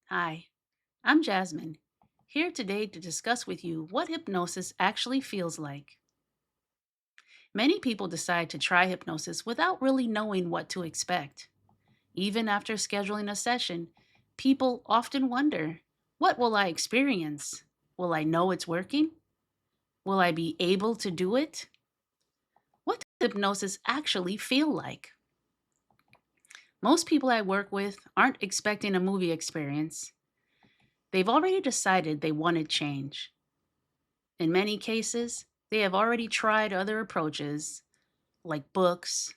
Hi, I'm Jasmine, here today to discuss with you what hypnosis actually feels like. Many people decide to try hypnosis without really knowing what to expect. Even after scheduling a session, people often wonder, what will I experience? Will I know it's working? Will I be able to do it? What does hypnosis actually feel like? Most people I work with aren't expecting a movie experience. They've already decided they wanted change. In many cases, they have already tried other approaches like books,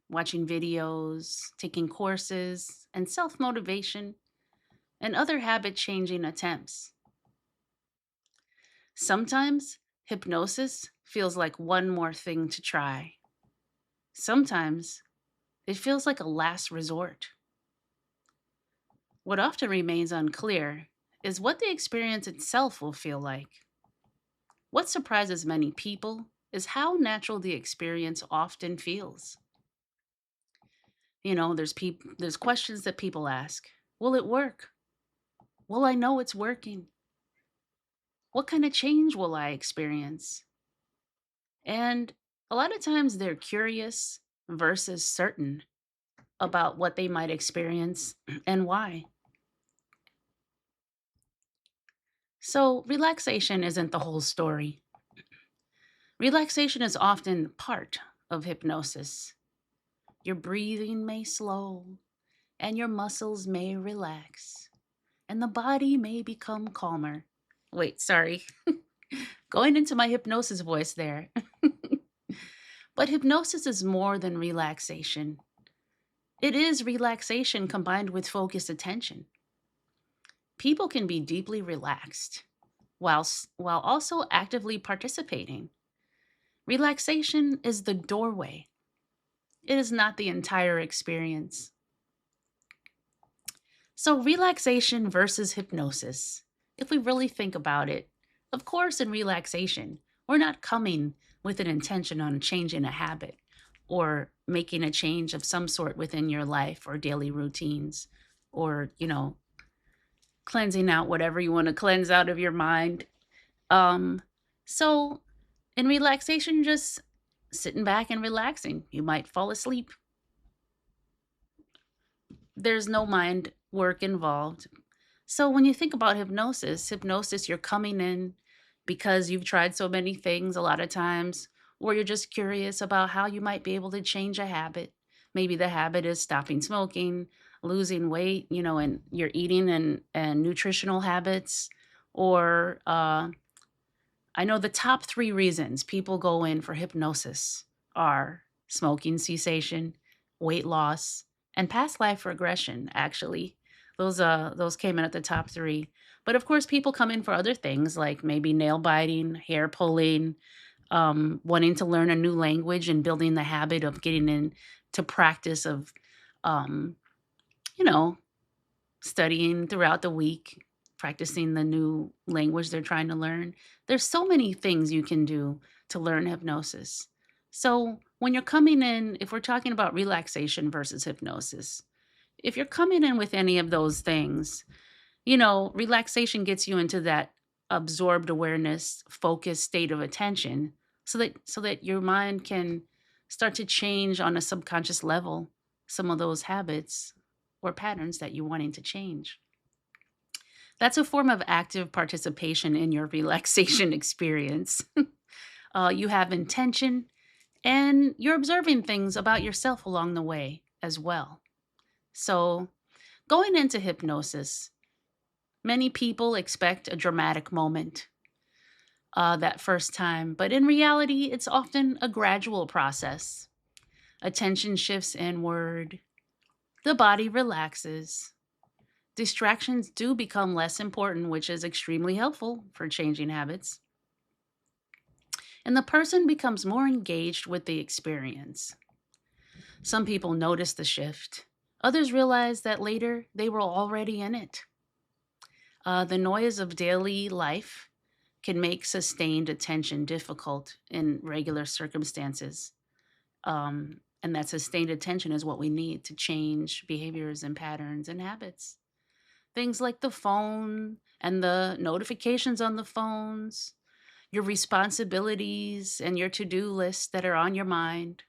watching videos, taking courses, and self motivation, and other habit changing attempts. Sometimes hypnosis feels like one more thing to try. Sometimes it feels like a last resort. What often remains unclear is what the experience itself will feel like. What surprises many people is how natural the experience often feels. There's questions that people ask. Will it work? Will I know it's working? What kind of change will I experience? And a lot of times they're curious versus certain about what they might experience and why. So, relaxation isn't the whole story. Relaxation is often part of hypnosis. Your breathing may slow, and your muscles may relax, and the body may become calmer. Wait, sorry. Going into my hypnosis voice there. But hypnosis is more than relaxation. It is relaxation combined with focused attention. People can be deeply relaxed while also actively participating. Relaxation is the doorway. It is not the entire experience. So, relaxation versus hypnosis. If we really think about it, of course, in relaxation, we're not coming with an intention on changing a habit or making a change of some sort within your life or daily routines or, cleansing out whatever you want to cleanse out of your mind. Um, so, in relaxation, just sitting back and relaxing. You might fall asleep. There's no mind work involved. So when you think about hypnosis, you're coming in because you've tried so many things a lot of times, or you're just curious about how you might be able to change a habit. Maybe the habit is stopping smoking, losing weight, and your eating and nutritional habits. Or I know the top three reasons people go in for hypnosis are smoking cessation, weight loss, and past life regression, actually. Those came in at the top three. But of course, people come in for other things like maybe nail biting, hair pulling, wanting to learn a new language and building the habit of getting into practice of, um, you know, studying throughout the week, practicing the new language they're trying to learn. There's so many things you can do to learn hypnosis. So, when you're coming in, if we're talking about relaxation versus hypnosis, if you're coming in with any of those things, relaxation gets you into that absorbed awareness, focused state of attention so that your mind can start to change on a subconscious level some of those habits or patterns that you're wanting to change. That's a form of active participation in your relaxation experience. You have intention and you're observing things about yourself along the way as well. So, going into hypnosis, many people expect a dramatic moment that first time, but in reality, it's often a gradual process. Attention shifts inward, the body relaxes, distractions do become less important, which is extremely helpful for changing habits, and the person becomes more engaged with the experience. Some people notice the shift, others realize that later they were already in it. The noise of daily life can make sustained attention difficult in regular circumstances. And that sustained attention is what we need to change behaviors and patterns and habits. Things like the phone and the notifications on the phones, your responsibilities and your to-do lists that are on your mind,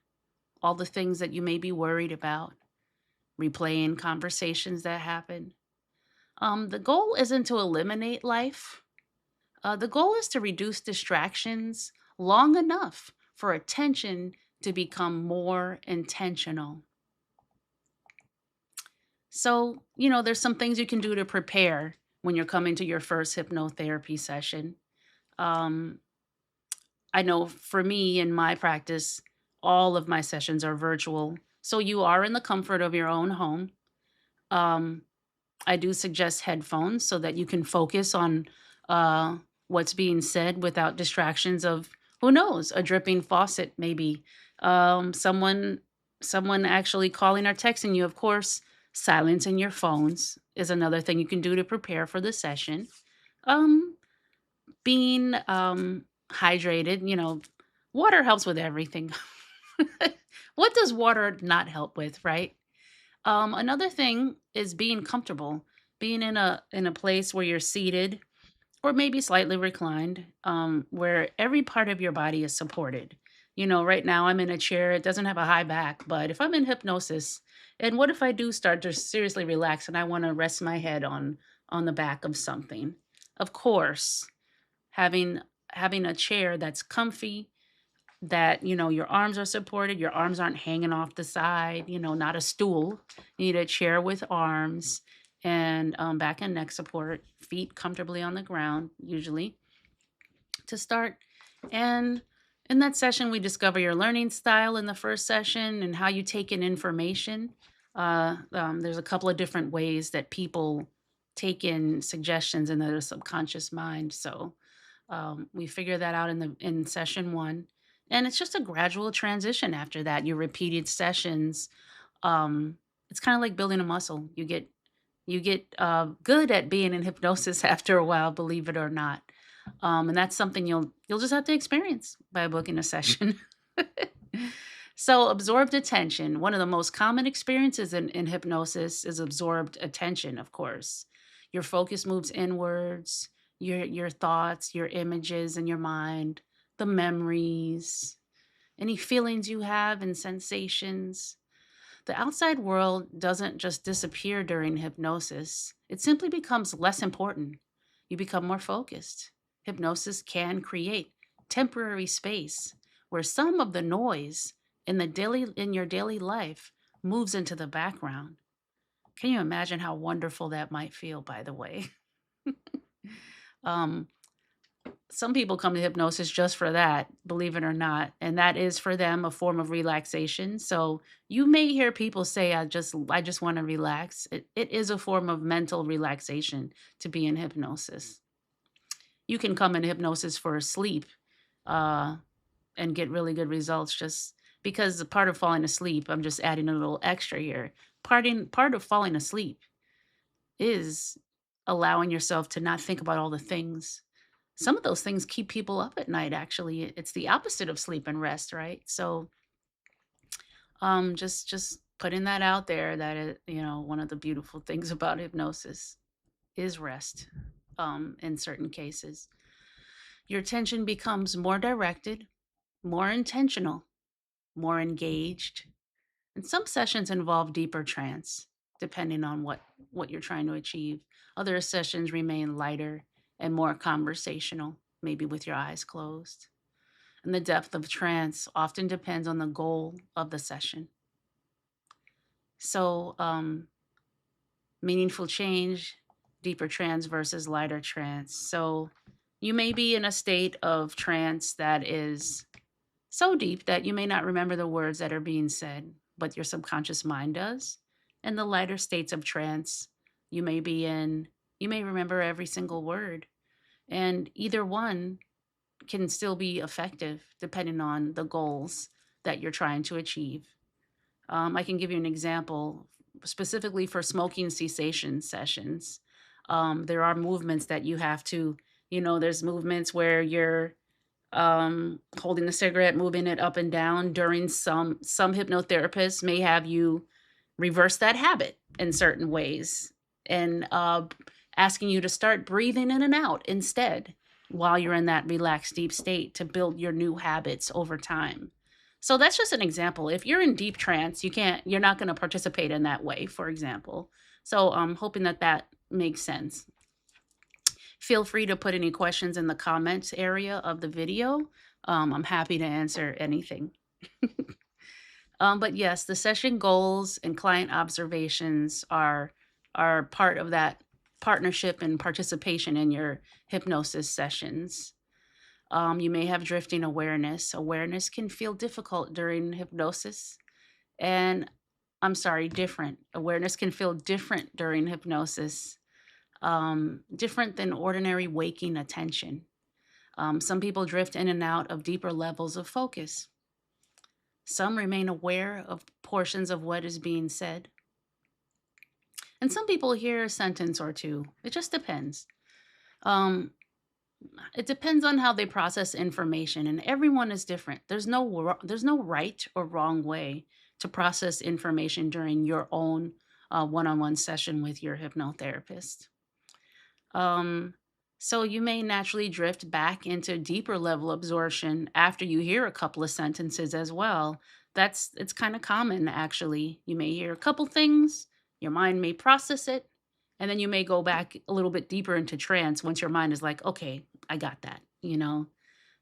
all the things that you may be worried about, replaying conversations that happen. The goal isn't to eliminate life. The goal is to reduce distractions long enough for attention to become more intentional. So, there's some things you can do to prepare when you're coming to your first hypnotherapy session. Um, I know for me in my practice, all of my sessions are virtual. So you are in the comfort of your own home. Um, I do suggest headphones so that you can focus on uh, what's being said without distractions of who knows, a dripping faucet, maybe someone actually calling or texting you. Of course, silencing your phones is another thing you can do to prepare for the session. Um, being hydrated, water helps with everything. What does water not help with, right? Another thing is being comfortable, being in a place where you're seated or maybe slightly reclined, where every part of your body is supported. Right now I'm in a chair. It doesn't have a high back, but if I'm in hypnosis, and what if I do start to seriously relax and I want to rest my head on the back of something? Of course, having having a chair that's comfy, that your arms are supported, your arms aren't hanging off the side, not a stool. You need a chair with arms and back and neck support, feet comfortably on the ground usually to start. And in that session we discover your learning style in the first session and how you take in information. There's a couple of different ways that people take in suggestions in their subconscious mind. So we figure that out in session one, and it's just a gradual transition after that. Your repeated sessions, um, it's kind of like building a muscle. You get good at being in hypnosis after a while, believe it or not, and that's something you'll just have to experience by booking a session. So, absorbed attention. One of the most common experiences in hypnosis is absorbed attention, of course. Your focus moves inwards, your thoughts, your images in your mind, the memories, any feelings you have and sensations. The outside world doesn't just disappear during hypnosis, it simply becomes less important. You become more focused. Hypnosis can create temporary space where some of the noise in your daily life moves into the background. Can you imagine how wonderful that might feel, by the way? um, some people come to hypnosis just for that, believe it or not, and that is for them a form of relaxation. So you may hear people say, I just want to relax." It is a form of mental relaxation to be in hypnosis. You can come in hypnosis for sleep, uh, and get really good results just because the part of falling asleep, I'm just adding a little extra here. Part of falling asleep is allowing yourself to not think about all the things. Some of those things keep people up at night, actually. It's the opposite of sleep and rest, right? So, just putting that out there that one of the beautiful things about hypnosis is rest. In certain cases, your attention becomes more directed, more intentional, more engaged. And some sessions involve deeper trance, depending on what you're trying to achieve. Other sessions remain lighter and more conversational, maybe with your eyes closed. And the depth of trance often depends on the goal of the session. So, meaningful change, deeper trance versus lighter trance. So, you may be in a state of trance that is so deep that you may not remember the words that are being said, but your subconscious mind does. And the lighter states of trance you may be in, you may remember every single word. And either one can still be effective depending on the goals that you're trying to achieve. I can give you an example specifically for smoking cessation sessions. There are movements that you have to, there's movements where you're holding the cigarette, moving it up and down. During some hypnotherapists may have you reverse that habit in certain ways. and asking you to start breathing in and out instead while you're in that relaxed deep state to build your new habits over time. So that's just an example. If you're in deep trance, you're not going to participate in that way, for example. So I'm hoping that that makes sense. Feel free to put any questions in the comments area of the video. I'm happy to answer anything. But yes, the session goals and client observations are part of that partnership and participation in your hypnosis sessions. You may have drifting awareness. Awareness can feel difficult during hypnosis, and I'm sorry, different. Awareness can feel different during hypnosis, different than ordinary waking attention. Some people drift in and out of deeper levels of focus. Some remain aware of portions of what is being said. And some people hear a sentence or two. It just depends. Um, it depends on how they process information, and everyone is different. There's no right or wrong way to process information during your own one-on-one session with your hypnotherapist. Um, so you may naturally drift back into deeper level absorption after you hear a couple of sentences as well. It's kind of common actually. You may hear a couple things, your mind may process it, and then you may go back a little bit deeper into trance once your mind is like, okay, I got that.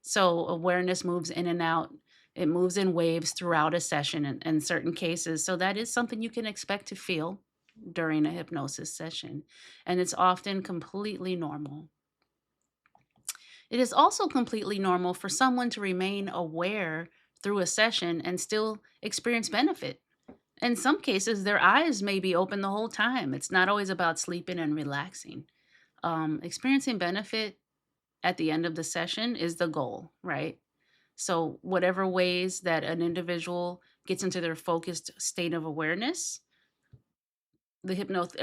So awareness moves in and out. It moves in waves throughout a session in certain cases. So that is something you can expect to feel during a hypnosis session, and it's often completely normal. It is also completely normal for someone to remain aware through a session and still experience benefit. In some cases, their eyes may be open the whole time. It's not always about sleeping and relaxing. Experiencing benefit at the end of the session is the goal, right? So, whatever ways that an individual gets into their focused state of awareness, a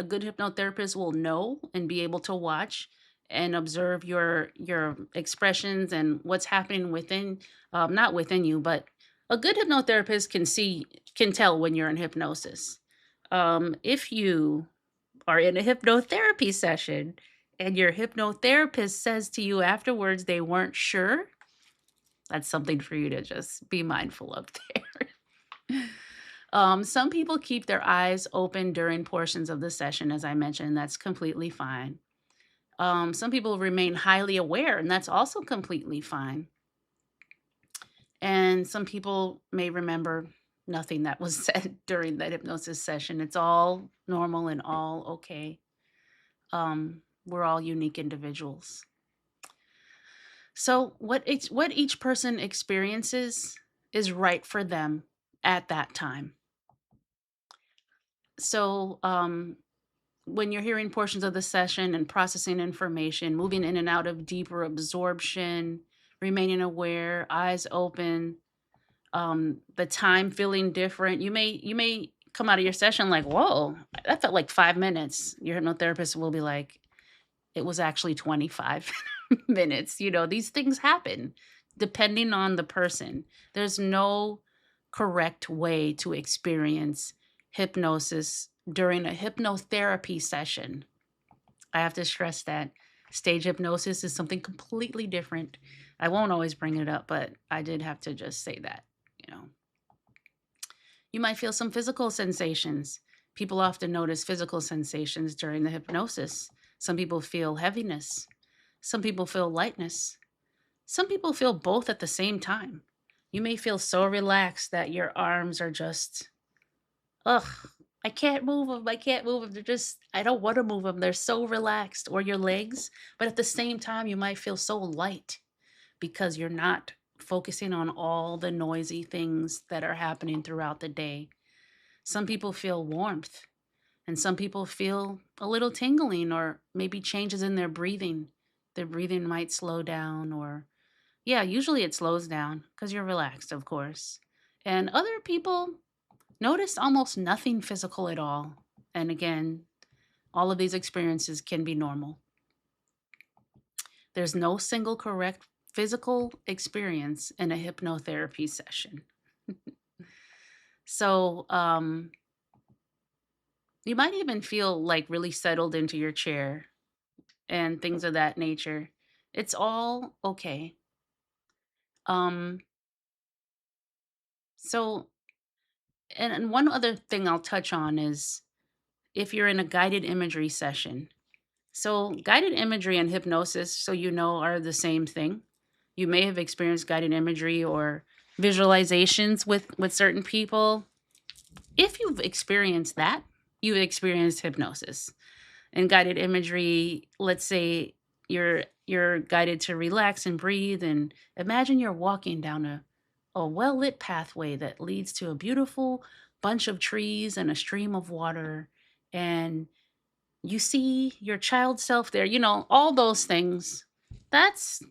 good hypnotherapist will know and be able to watch and observe your expressions and what's happening within, not within you, but a good hypnotherapist can tell when you're in hypnosis. If you are in a hypnotherapy session and your hypnotherapist says to you afterwards they weren't sure, that's something for you to just be mindful of there. Some people keep their eyes open during portions of the session, as I mentioned. That's completely fine. Some people remain highly aware, and that's also completely fine. And some people may remember nothing that was said during that hypnosis session. It's all normal and all okay. We're all unique individuals. So what each person experiences is right for them at that time. So when you're hearing portions of the session and processing information, moving in and out of deeper absorption, remaining aware, eyes open, the time feeling different. You may come out of your session like, whoa, that felt like 5 minutes. Your hypnotherapist will be like, it was actually 25 minutes. These things happen depending on the person. There's no correct way to experience hypnosis during a hypnotherapy session. I have to stress that stage hypnosis is something completely different. I won't always bring it up, but I did have to just say that, you know. You might feel some physical sensations. People often notice physical sensations during the hypnosis. Some people feel heaviness. Some people feel lightness. Some people feel both at the same time. You may feel so relaxed that your arms are just, ugh, I can't move them. I can't move them. I don't want to move them. They're so relaxed. Or your legs. But at the same time, you might feel so light because you're not focusing on all the noisy things that are happening throughout the day. Some people feel warmth, and some people feel a little tingling or maybe changes in their breathing. Their breathing might slow down, or, yeah, usually it slows down because you're relaxed, of course. And other people notice almost nothing physical at all. And again, all of these experiences can be normal. There's no single correct physical experience in a hypnotherapy session. So, You might even feel like really settled into your chair and things of that nature. It's all okay. Um, so, and one other thing I'll touch on is if you're in a guided imagery session. So, guided imagery and hypnosis, so you know, are the same thing. You may have experienced guided imagery or visualizations with certain people. If you've experienced that, you've experienced hypnosis. And guided imagery, let's say you're guided to relax and breathe and imagine you're walking down a well-lit pathway that leads to a beautiful bunch of trees and a stream of water, and you see your child self there, all those things. That's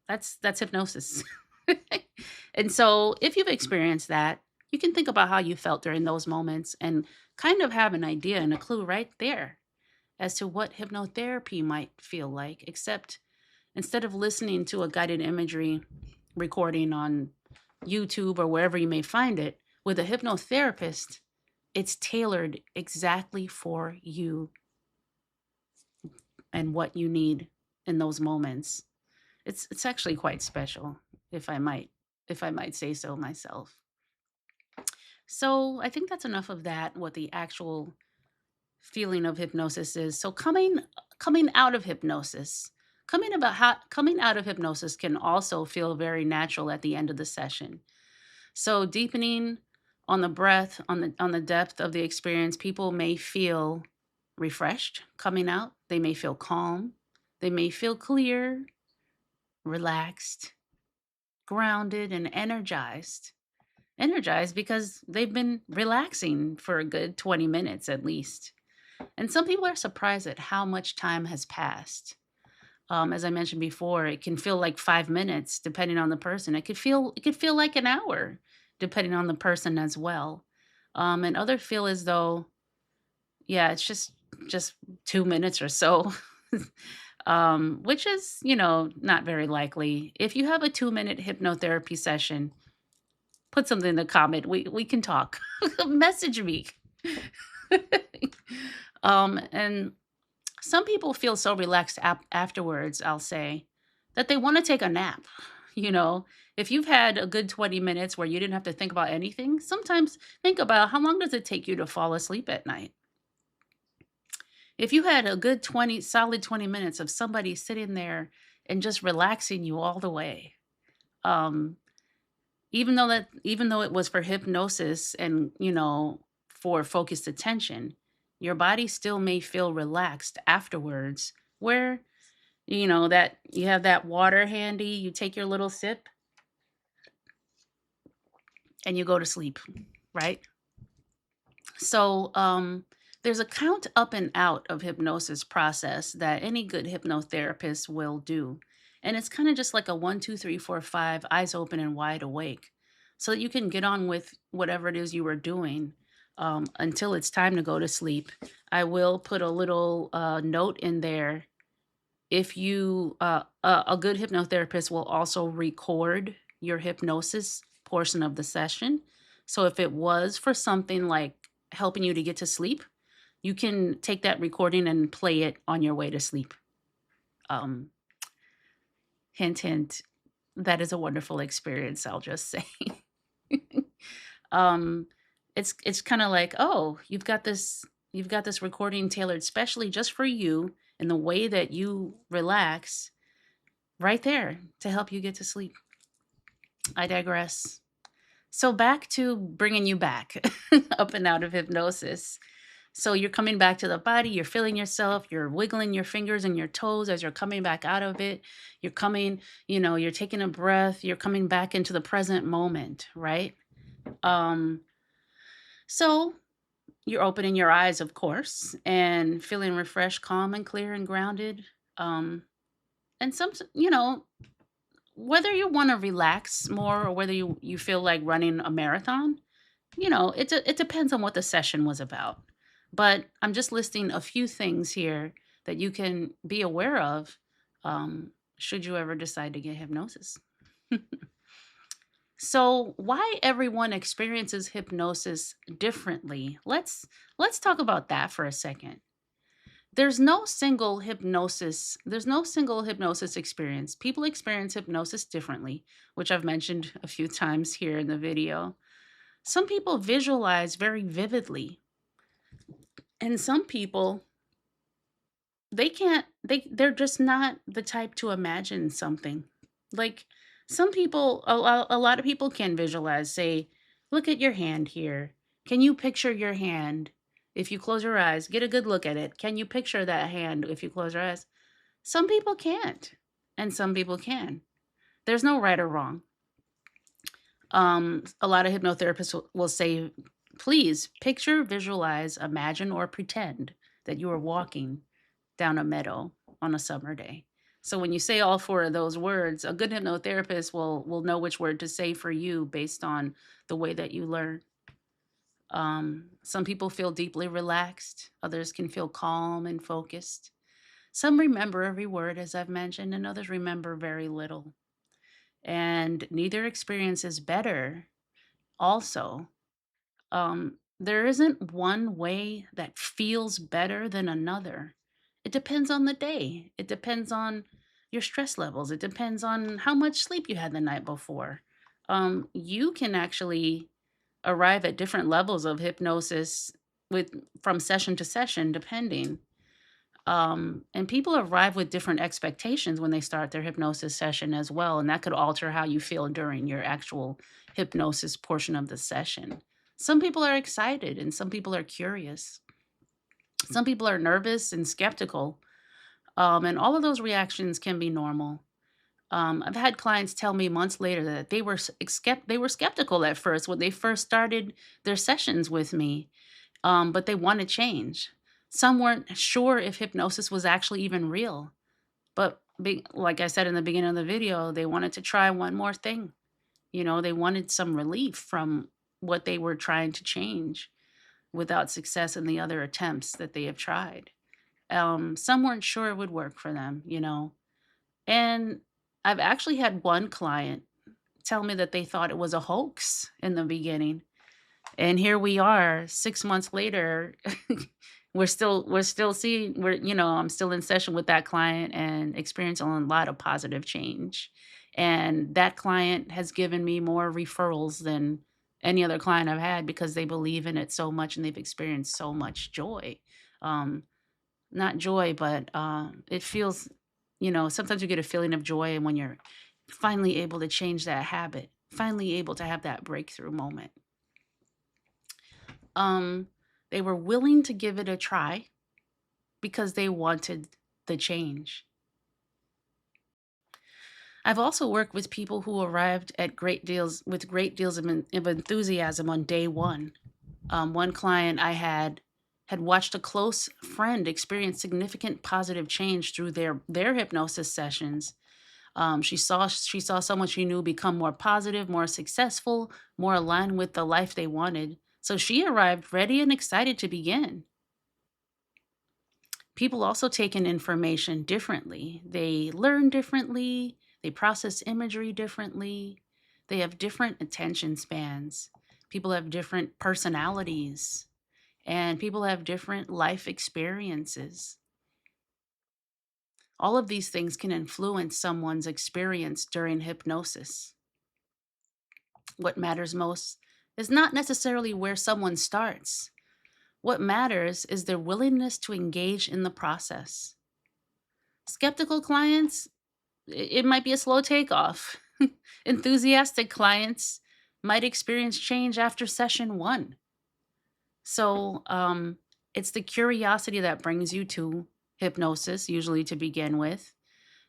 that's hypnosis. And so if you've experienced that, you can think about how you felt during those moments and kind of have an idea and a clue right there as to what hypnotherapy might feel like, except instead of listening to a guided imagery recording on YouTube or wherever you may find it, with a hypnotherapist, it's tailored exactly for you and what you need in those moments. It's actually quite special, if I might say so myself. So I think that's enough of that. What the actual feeling of hypnosis is. So coming out of hypnosis, coming out of hypnosis can also feel very natural at the end of the session. So deepening on the breath, on the depth of the experience, people may feel refreshed coming out. They may feel calm. They may feel clear, relaxed, grounded, and energized. Energized because they've been relaxing for a good 20 minutes at least. And some people are surprised at how much time has passed. As I mentioned before, it can feel like 5 minutes depending on the person. It could feel like an hour depending on the person as well. And others feel as though, yeah, it's just 2 minutes or so. Which is, not very likely. If you have a 2-minute hypnotherapy session, put something in the comment. We can talk. Message me. And some people feel so relaxed afterwards, I'll say, that they want to take a nap. You know, if you've had a good 20 minutes where you didn't have to think about anything, sometimes think about how long does it take you to fall asleep at night? If you had a good solid 20 minutes of somebody sitting there and just relaxing you all the way, um, even though it was for hypnosis and, for focused attention, your body still may feel relaxed afterwards, where that you have that water handy, you take your little sip and you go to sleep, right? So, there's a count up and out of hypnosis process that any good hypnotherapist will do. And it's kind of just like a 1, 2, 3, 4, 5, eyes open and wide awake. So that you can get on with whatever it is you were doing until it's time to go to sleep. I will put a little note in there. If a good hypnotherapist will also record your hypnosis portion of the session. So if it was for something like helping you to get to sleep, you can take that recording and play it on your way to sleep. Um, Hint, hint. That is a wonderful experience. I'll just say. um, it's kind of like, oh, you've got this recording tailored specially just for you and the way that you relax right there to help you get to sleep. I digress. So back to bringing you back up and out of hypnosis. So you're coming back to the body, you're feeling yourself, you're wiggling your fingers and your toes as you're coming back out of it. You're taking a breath, you're coming back into the present moment, right? Um, so you're opening your eyes, of course, and feeling refreshed, calm, and clear and grounded. Um, and whether you want to relax more or whether you feel like running a marathon, it depends on what the session was about. But I'm just listing a few things here that you can be aware of should you ever decide to get hypnosis. So, why everyone experiences hypnosis differently? Let's talk about that for a second. There's no single hypnosis experience. People experience hypnosis differently, which I've mentioned a few times here in the video. Some people visualize very vividly, and some people they can't they're just not the type to imagine something. Like some people a lot of people can visualize, say, look at your hand here. Can you picture your hand? If you close your eyes, get a good look at it. Can you picture that hand if you close your eyes? Some people can't, and some people can. There's no right or wrong. A lot of hypnotherapists will say, please picture, visualize, imagine, or pretend that you are walking down a meadow on a summer day. So when you say all four of those words, a good hypnotherapist will know which word to say for you based on the way that you learn. Some people feel deeply relaxed. Others can feel calm and focused. Some remember every word, as I've mentioned, and others remember very little. And neither experience is better. Also, there isn't one way that feels better than another. It depends on the day. It depends on your stress levels. It depends on how much sleep you had the night before. You can actually arrive at different levels of hypnosis with from session to session, depending. And people arrive with different expectations when they start their hypnosis session as well, and that could alter how you feel during your actual hypnosis portion of the session. Some people are excited and some people are curious. Some people are nervous and skeptical. And all of those reactions can be normal. I've had clients tell me months later that they were skeptical at first when they first started their sessions with me, but they want to change. Some weren't sure if hypnosis was actually even real, but like I said in the beginning of the video, they wanted to try one more thing. They wanted some relief from what they were trying to change without success in the other attempts that they have tried. Some weren't sure it would work for them. And I've actually had one client tell me that they thought it was a hoax in the beginning. And here we are 6 months later. I'm still in session with that client and experiencing a lot of positive change. And that client has given me more referrals than any other client I've had because they believe in it so much and they've experienced so much joy. Um, Not joy, but it feels, sometimes you get a feeling of joy and when you're finally able to change that habit, finally able to have that breakthrough moment. Um, they were willing to give it a try because they wanted the change. I've also worked with people who arrived at great deals of enthusiasm on day one. One client I had watched a close friend experience significant positive change through their hypnosis sessions. She saw someone she knew become more positive, more successful, more aligned with the life they wanted. So she arrived ready and excited to begin. People also take in information differently. They learn differently, they process imagery differently, they have different attention spans. People have different personalities, and people have different life experiences. All of these things can influence someone's experience during hypnosis. What matters most is not necessarily where someone starts. What matters is their willingness to engage in the process. Skeptical clients, it might be a slow takeoff. Enthusiastic clients might experience change after session one. So it's the curiosity that brings you to hypnosis, usually to begin with.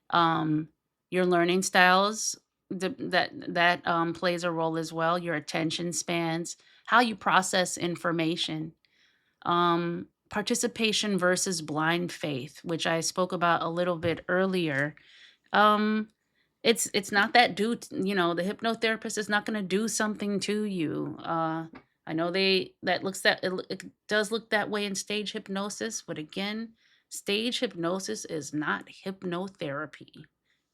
Um, your learning styles that plays a role as well. Your attention spans, how you process information, participation versus blind faith, which I spoke about a little bit earlier. Um, it's not that the hypnotherapist is not going to do something to you. I know it does look that way in stage hypnosis, but again, stage hypnosis is not hypnotherapy.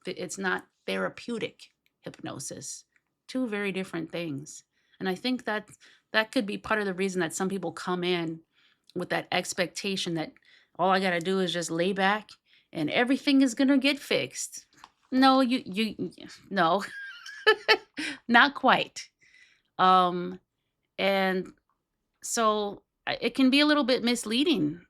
It's not therapeutic hypnosis. two very different things. And I think that that could be part of the reason that some people come in with that expectation that all I got to do is just lay back and everything is going to get fixed. No, no, not quite. Um, and so it can be a little bit misleading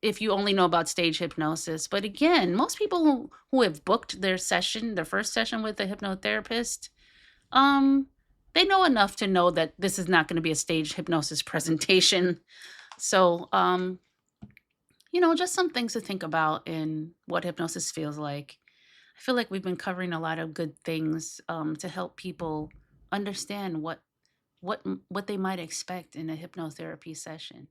if you only know about stage hypnosis. But again, most people who have booked their session, their first session with a hypnotherapist, um, they know enough to know that this is not going to be a stage hypnosis presentation. So, just some things to think about in what hypnosis feels like. I feel like we've been covering a lot of good things to help people understand what they might expect in a hypnotherapy session.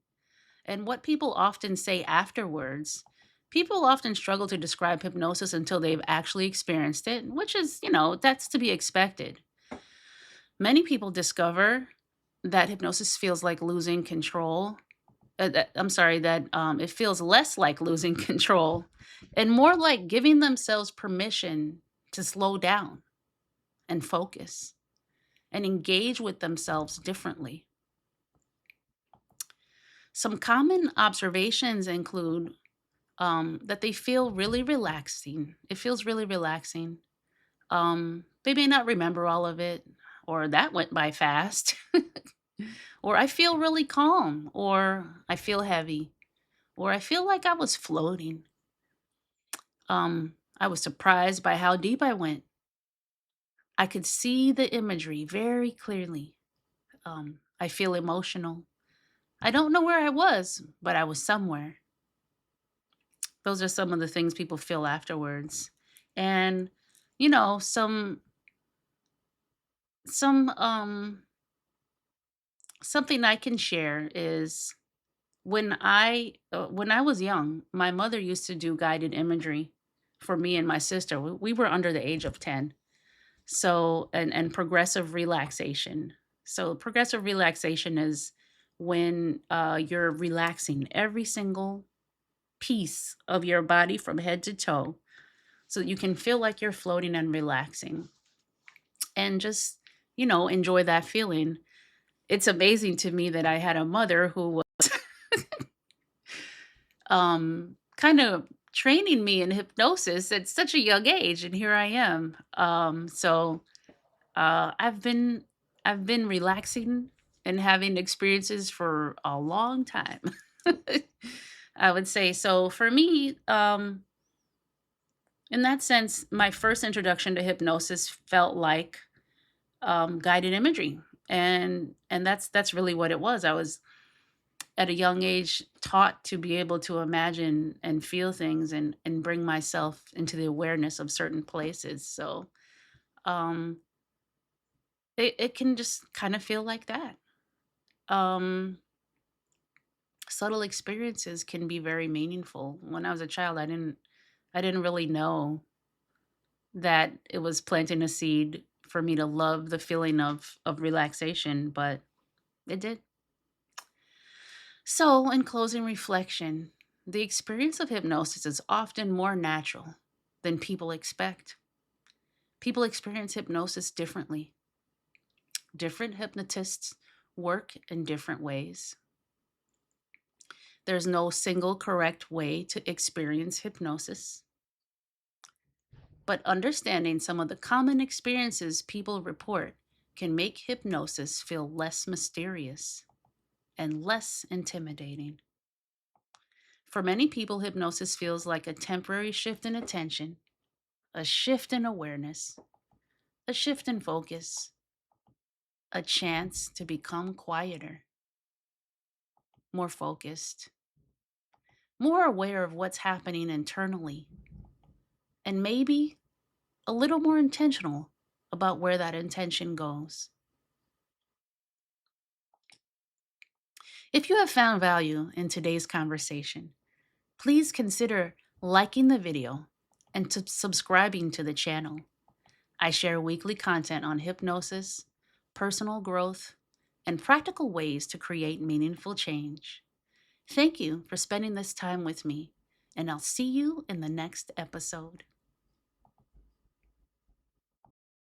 And what people often say afterwards, people often struggle to describe hypnosis until they've actually experienced it, which is, that's to be expected. Many people discover that hypnosis feels like losing control. I'm sorry, that it feels less like losing control and more like giving themselves permission to slow down and focus and engage with themselves differently. Some common observations include that they feel really relaxing. It feels really relaxing. They may not remember all of it, or that went by fast, or I feel really calm, or I feel heavy, or I feel like I was floating. I was surprised by how deep I went. I could see the imagery very clearly. I feel emotional. I don't know where I was, but I was somewhere. Those are some of the things people feel afterwards. And some something I can share is when I was young, my mother used to do guided imagery for me and my sister. We were under the age of 10. So, and progressive relaxation. So progressive relaxation is when you're relaxing every single piece of your body from head to toe so that you can feel like you're floating and relaxing and just, enjoy that feeling. It's amazing to me that I had a mother who was kind of training me in hypnosis at such a young age, and here I am. I've been relaxing and having experiences for a long time. I would say so. For me, in that sense, my first introduction to hypnosis felt like guided imagery, and that's really what it was. I was at a young age taught to be able to imagine and feel things and bring myself into the awareness of certain places. So um, it can just kind of feel like that. Um, Subtle experiences can be very meaningful. When I was a child, I didn't really know that it was planting a seed for me to love the feeling of relaxation, but it did. So, in closing reflection, the experience of hypnosis is often more natural than people expect. People experience hypnosis differently. Different hypnotists work in different ways. There's no single correct way to experience hypnosis, but understanding some of the common experiences people report can make hypnosis feel less mysterious and less intimidating. For many people, hypnosis feels like a temporary shift in attention, a shift in awareness, a shift in focus, a chance to become quieter, more focused, more aware of what's happening internally, and maybe a little more intentional about where that intention goes. If you have found value in today's conversation, please consider liking the video and subscribing to the channel. I share weekly content on hypnosis, personal growth, and practical ways to create meaningful change. Thank you for spending this time with me, and I'll see you in the next episode.